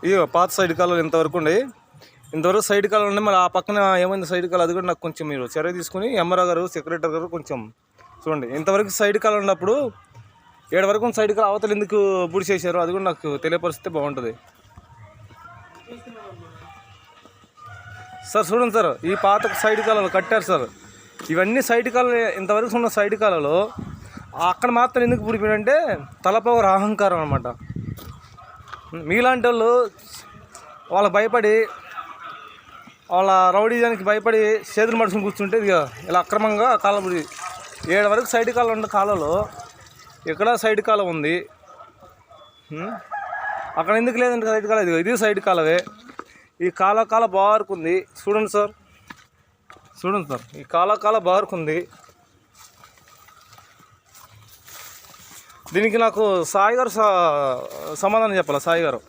ఇవి పాత సైడ్ కాలువలు ఇంతవరకు ఉండే, ఇంతవరకు సైడ్ కాలువలు ఉండే. మరి ఆ పక్కన ఏమైంది సైడ్ కాలువ, అది కూడా నాకు కొంచెం మీరు చర్య తీసుకుని ఎంఆర్ఓ గారు సెక్రటరీ గారు కొంచెం చూడండి. ఇంతవరకు సైడ్ కాలువ ఉన్నప్పుడు 7 వరకు సైడ్ కాలువ అవతలు ఎందుకు బుడి చేశారు, అది కూడా నాకు తెలియపరిస్తే బాగుంటుంది సార్. చూడండి సార్, ఈ పాత సైడ్ కాలువలు కట్టారు సార్. ఇవన్నీ సైడ్ కాలువ, ఇంతవరకు ఉన్న సైడ్ కాలువలో అక్కడ మాత్రం ఎందుకు పుడిపోయాడంటే తలపవర్ అహంకారం అనమాట. మీలాంటి వాళ్ళు వాళ్ళకి భయపడి, వాళ్ళ రౌడీజానికి భయపడి చేతులు మడుచుకుని కూర్చుంటే ఇక ఇలా అక్రమంగా కాలువ 7 వరకు సైడ్ కాలువ ఉన్న కాలువలో ఎక్కడ సైడ్ కాలువ ఉంది, అక్కడ ఎందుకు లేదంటే సైడ్ కాలువ. ఇది సైడ్ కాలువే. ఈ కాలువ బారుకుంది చూడండి సార్, చూడండి సార్, ఈ కాలువ బారుకుంది. దీనికి నాకు సాయి గారు సమాధానం చెప్పాలి. సాయి గారు